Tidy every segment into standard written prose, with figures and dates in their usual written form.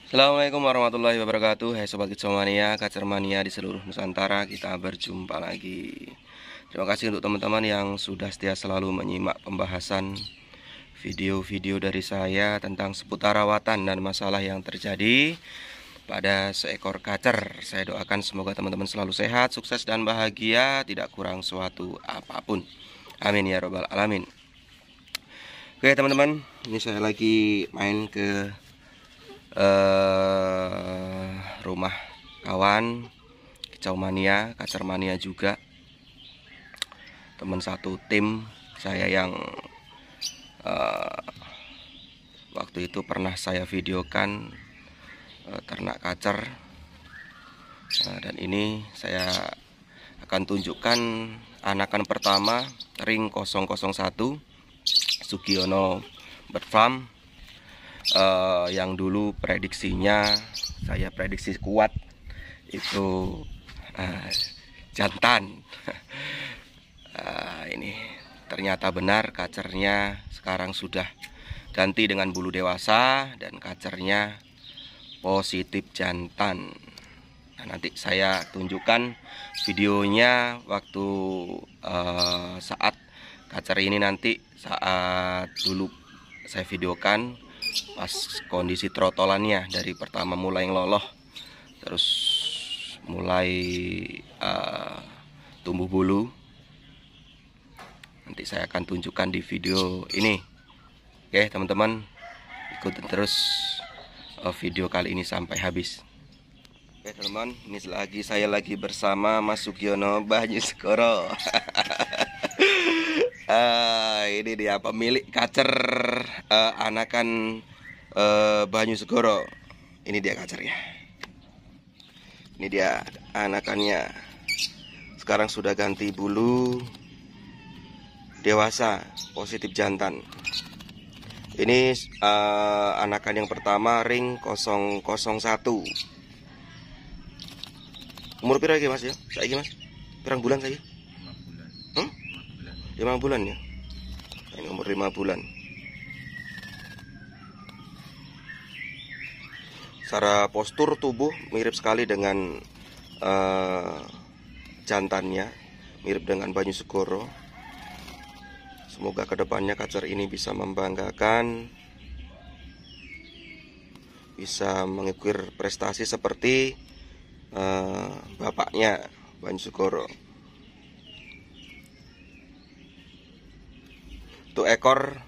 Assalamualaikum warahmatullahi wabarakatuh. Hai Sobat Kicauania, Kacermania di seluruh Nusantara, kita berjumpa lagi. Terima kasih untuk teman-teman yang sudah setia selalu menyimak pembahasan video-video dari saya tentang seputar rawatan dan masalah yang terjadi pada seekor kacer. Saya doakan semoga teman-teman selalu sehat, sukses dan bahagia, tidak kurang suatu apapun. Amin ya robbal alamin. Oke teman-teman, ini saya lagi main ke rumah kawan Kicau Mania, Kacer Mania juga, teman satu tim saya yang waktu itu pernah saya videokan ternak kacer. Dan ini saya akan tunjukkan anakan pertama ring 001 Sugiono Bird Farm. Yang dulu prediksinya saya prediksi kuat itu jantan. Ini ternyata benar, kacernya sekarang sudah ganti dengan bulu dewasa dan kacernya positif jantan. Nah, nanti saya tunjukkan videonya waktu saat kacer ini nanti saat dulu saya videokan pas kondisi trotolannya dari pertama mulai ngeloloh terus mulai tumbuh bulu. Nanti saya akan tunjukkan di video ini. Oke teman-teman, ikutin terus video kali ini sampai habis. Oke teman-teman, ini saya lagi bersama Mas Sugiono Banyuskoro. Ini dia pemilik kacer anakan Banyuskoro. Ini dia kacernya. Ini dia anakannya. Sekarang sudah ganti bulu dewasa, positif jantan. Ini anakan yang pertama ring 001. Umur pira iki Mas ya? Saiki Mas? Pirang bulan saiki? 5 bulan ya. Ini umur 5 bulan. Secara postur tubuh mirip sekali dengan jantannya, mirip dengan Banyuskoro. Semoga kedepannya kacer ini bisa membanggakan, bisa mengukir prestasi seperti bapaknya Banyuskoro. Tuh ekor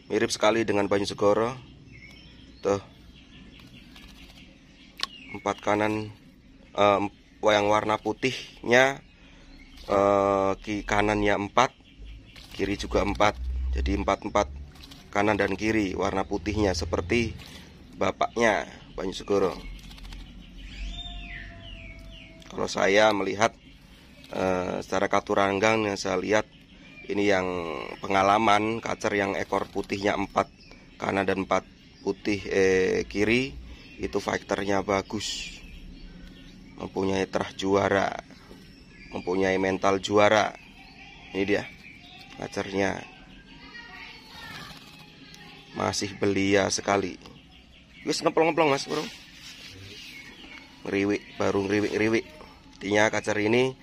mirip sekali dengan Banyuskoro. Tuh 4 kanan yang warna putihnya, kanannya 4, kiri juga 4. Jadi 4 kanan dan kiri warna putihnya seperti bapaknya Banyuskoro. Kalau saya melihat secara katuranggang yang saya lihat, ini yang pengalaman kacer yang ekor putihnya 4 kanan dan 4 putih kiri, itu fighternya bagus, mempunyai terah juara, mempunyai mental juara. Ini dia kacernya, masih belia sekali. Wis ngeplong-ngeplong Mas bro, ngeriwik, baru ngeriwik-ngeriwik. Artinya kacer ini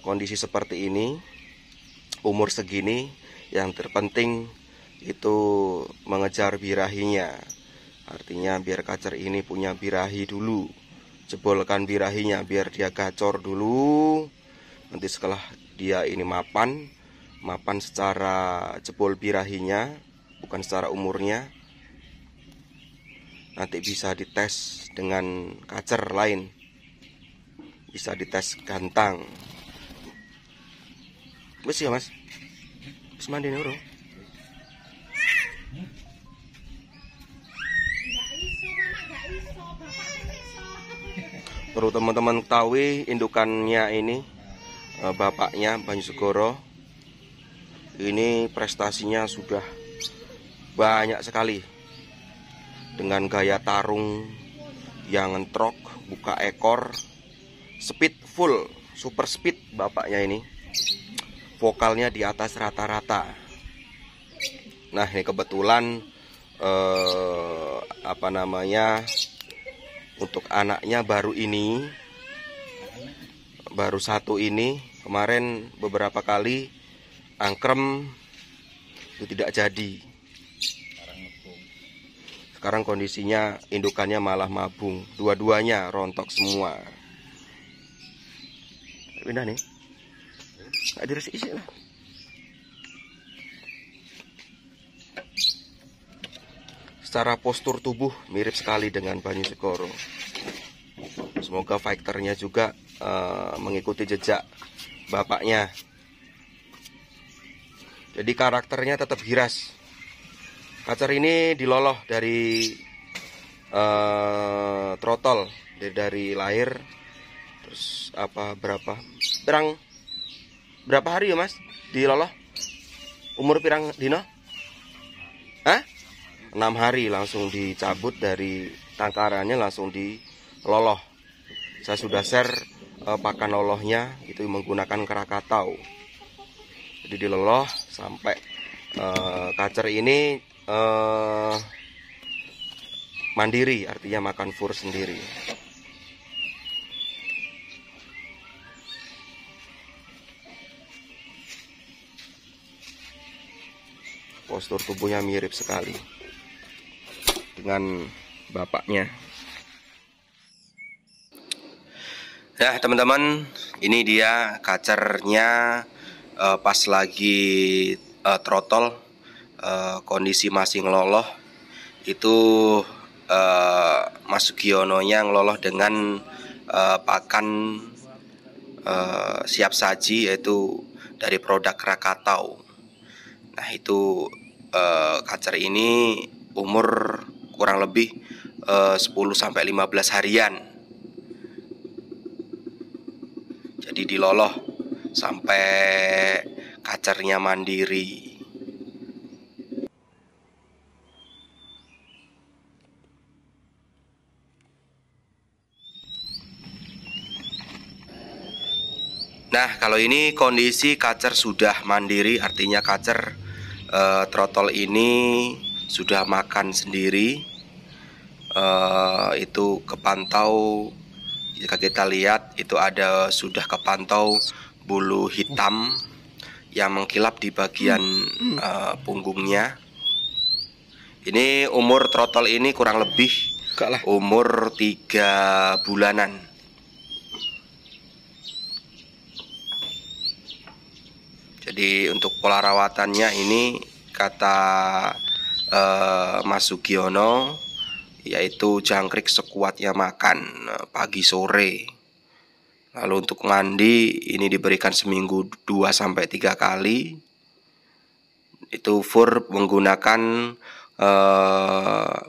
kondisi seperti ini, umur segini, yang terpenting itu mengejar birahinya. Artinya biar kacer ini punya birahi dulu, jebolkan birahinya biar dia gacor dulu. Nanti setelah dia ini mapan secara jebol birahinya, bukan secara umurnya, nanti bisa dites dengan kacer lain, bisa dites gantang. Wes ya Mas, wis mandi nih bro. Perlu teman-teman ketahui, indukannya ini bapaknya Banyuskoro ini prestasinya sudah banyak sekali, dengan gaya tarung yang ngentrok, buka ekor, speed full, super speed bapaknya ini. Vokalnya di atas rata-rata. Nah ini kebetulan apa namanya, untuk anaknya baru satu ini. Kemarin beberapa kali angkrem itu tidak jadi. Sekarang kondisinya indukannya malah mabung, dua-duanya rontok semua. Pindah nih, nggak diresik lah. Secara postur tubuh mirip sekali dengan Banyu Segoro. Semoga fighternya juga mengikuti jejak bapaknya. Jadi karakternya tetap giras. Kacer ini diloloh dari trotol dari lahir. Terus berapa hari ya Mas diloloh? Umur pirang dino? Hah? 6 hari langsung dicabut dari tangkarannya, langsung diloloh. Saya sudah share pakan lolohnya itu menggunakan Krakatau. Jadi diloloh sampai kacer ini mandiri, artinya makan fur sendiri. Postur tubuhnya mirip sekali dengan bapaknya. Nah teman-teman, ini dia kacernya pas lagi trotol, kondisi masih ngeloloh. Itu Mas Sugiononya ngeloloh dengan pakan siap saji, yaitu dari produk Krakatau. Nah itu kacer ini umur kurang lebih 10-15 harian. Jadi diloloh sampai kacernya mandiri. Nah kalau ini kondisi kacer sudah mandiri, artinya kacer trotol ini sudah makan sendiri. Itu kepantau, jika kita lihat itu sudah kepantau bulu hitam yang mengkilap di bagian punggungnya. Ini umur trotol ini kurang lebih umur 3 bulanan. Jadi untuk pola rawatannya ini kata Mas Sugiono, yaitu jangkrik sekuatnya makan pagi sore. Lalu untuk mandi ini diberikan seminggu 2-3 kali. Itu fur menggunakan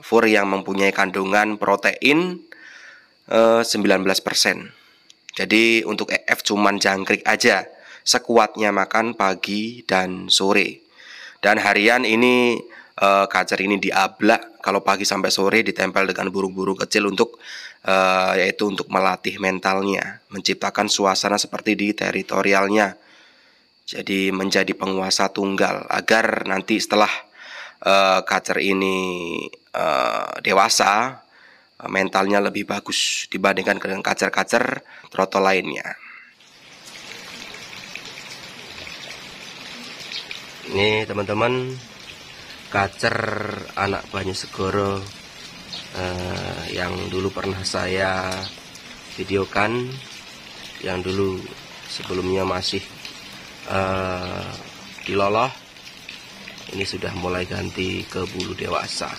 fur yang mempunyai kandungan protein 19%. Jadi untuk EF cuman jangkrik aja, sekuatnya makan pagi dan sore. Dan harian ini kacer ini diablak, kalau pagi sampai sore ditempel dengan burung-burung kecil untuk yaitu untuk melatih mentalnya, menciptakan suasana seperti di teritorialnya. Jadi menjadi penguasa tunggal, agar nanti setelah kacer ini dewasa, mentalnya lebih bagus dibandingkan dengan kacer-kacer trotol lainnya. Ini teman-teman, kacer anak Banyu Segoro yang dulu pernah saya videokan, yang dulu sebelumnya masih diloloh. Ini sudah mulai ganti ke bulu dewasa,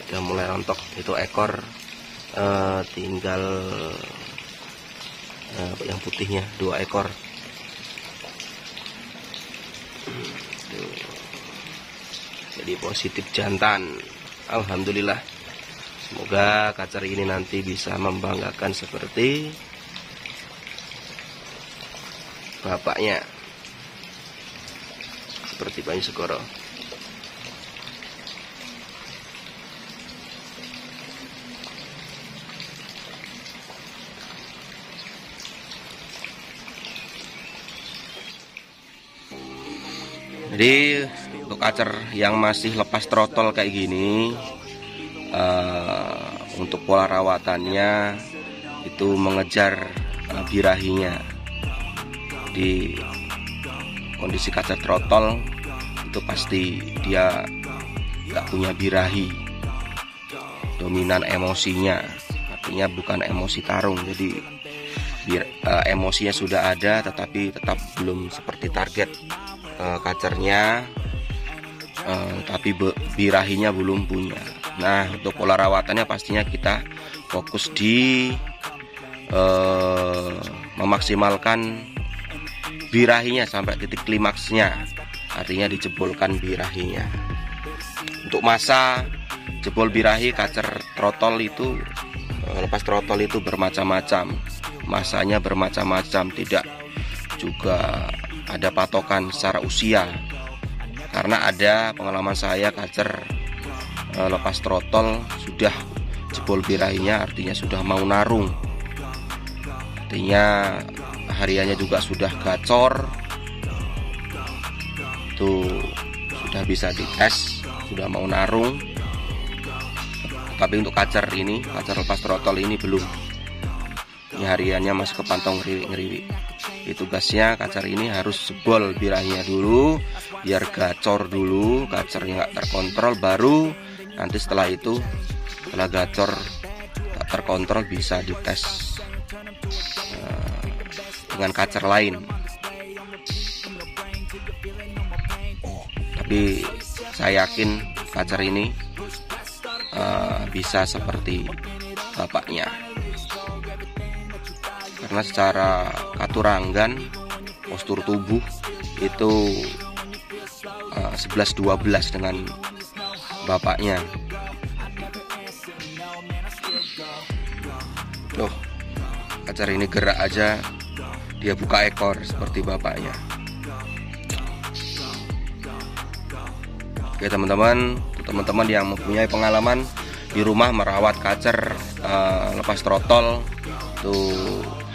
sudah mulai rontok. Itu ekor tinggal yang putihnya 2 ekor. Jadi positif jantan. Alhamdulillah. Semoga kacer ini nanti bisa membanggakan seperti bapaknya, seperti Banyu Segoro. Jadi untuk kacer yang masih lepas trotol kayak gini, untuk pola rawatannya itu mengejar birahinya. Di kondisi kacer trotol itu pasti dia nggak punya birahi, dominan emosinya, artinya bukan emosi tarung. Jadi emosinya sudah ada tetapi tetap belum seperti target kacernya, tapi birahinya belum punya. Nah, untuk pola rawatannya pastinya kita fokus di memaksimalkan birahinya sampai titik klimaksnya, artinya dijebolkan birahinya. Untuk masa jebol birahi kacer trotol itu, lepas trotol itu bermacam-macam, masanya bermacam-macam, tidak juga ada patokan secara usia. Karena ada pengalaman saya kacer lepas trotol sudah jebol birahinya, artinya sudah mau narung, artinya hariannya juga sudah gacor, itu sudah bisa dites, sudah mau narung. Tapi untuk kacer ini, kacer lepas trotol ini belum. Ini hariannya masih kepantau ngeriwi-ngeriwi. Tugasnya kacer ini harus jebol birahinya dulu, biar gacor dulu, kacernya nggak terkontrol, baru nanti setelah itu, setelah gacor tak terkontrol, bisa dites dengan kacer lain. Tapi saya yakin kacer ini bisa seperti bapaknya, karena secara katuranggan, postur tubuh itu 11-12 dengan bapaknya. Loh, kacer ini gerak aja dia buka ekor seperti bapaknya. Oke teman-teman yang mempunyai pengalaman di rumah merawat kacer lepas trotol, itu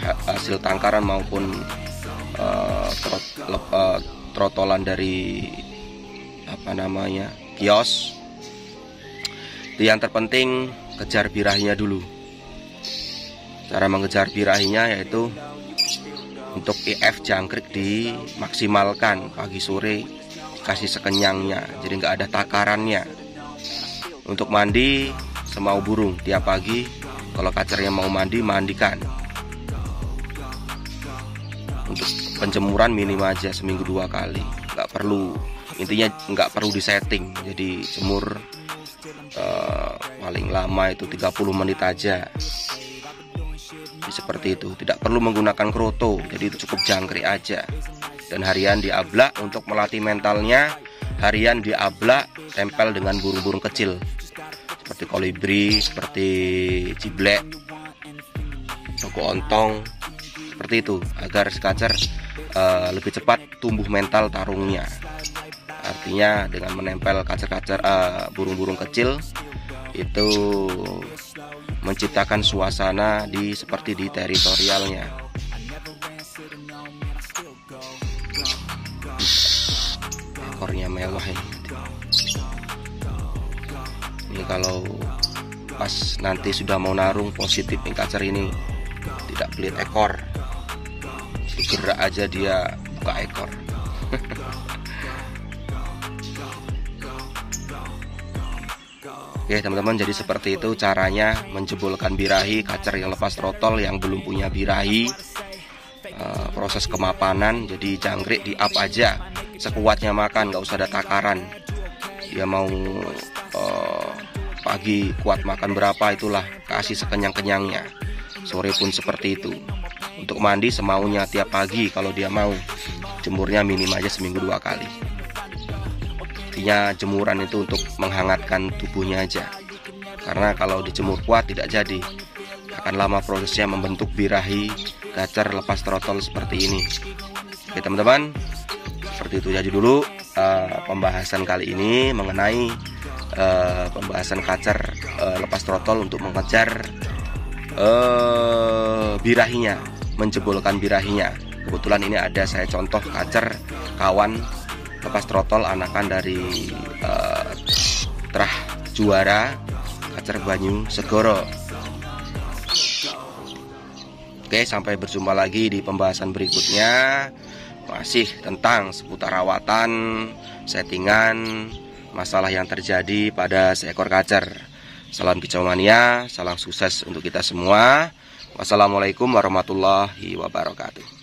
hasil tangkaran maupun trotolan dari kios, itu yang terpenting kejar birahinya dulu. Cara mengejar birahinya yaitu untuk IF jangkrik dimaksimalkan pagi sore, dikasih sekenyangnya, jadi nggak ada takarannya. Untuk mandi semau burung, tiap pagi kalau kacernya mau mandi, mandikan. Untuk penjemuran minimal aja seminggu 2 kali, nggak perlu, intinya nggak perlu disetting, jadi jemur paling lama itu 30 menit aja. Seperti itu, tidak perlu menggunakan kroto, jadi itu cukup jangkrik aja. Dan harian diablak untuk melatih mentalnya, harian diablak tempel dengan burung-burung kecil seperti kolibri, seperti ciblek, toko ontong, seperti itu, agar si kacer lebih cepat tumbuh mental tarungnya. Artinya dengan menempel kacer-kacer burung-burung kecil itu menciptakan suasana seperti di teritorialnya. Ekornya mewah ini. Ini kalau pas nanti sudah mau narung, positif nih kacer ini, tidak pelit ekor, gerak aja dia buka ekor. Oke teman-teman, jadi seperti itu caranya menjebolkan birahi kacer yang lepas trotol yang belum punya birahi. Proses kemapanan, jadi jangkrik di up aja, sekuatnya makan, nggak usah ada takaran. Dia mau pagi kuat makan berapa, itulah kasih sekenyang-kenyangnya. Sore pun seperti itu. Untuk mandi semaunya tiap pagi kalau dia mau. Jemurnya minim aja seminggu 2 kali. Artinya jemuran itu untuk menghangatkan tubuhnya aja, karena kalau dijemur kuat tidak jadi, akan lama prosesnya membentuk birahi kacer lepas trotol seperti ini. Oke teman-teman, seperti itu aja dulu pembahasan kali ini mengenai pembahasan kacer lepas trotol untuk mengejar birahinya, menjebolkan birahinya. Kebetulan ini ada saya contoh kacer kawan lepas trotol anakan dari Trah Juara Kacer Banyu Segoro. Oke, sampai berjumpa lagi di pembahasan berikutnya, masih tentang seputar rawatan, settingan, masalah yang terjadi pada seekor kacer. Salam kicau mania, salam sukses untuk kita semua. Wassalamualaikum warahmatullahi wabarakatuh.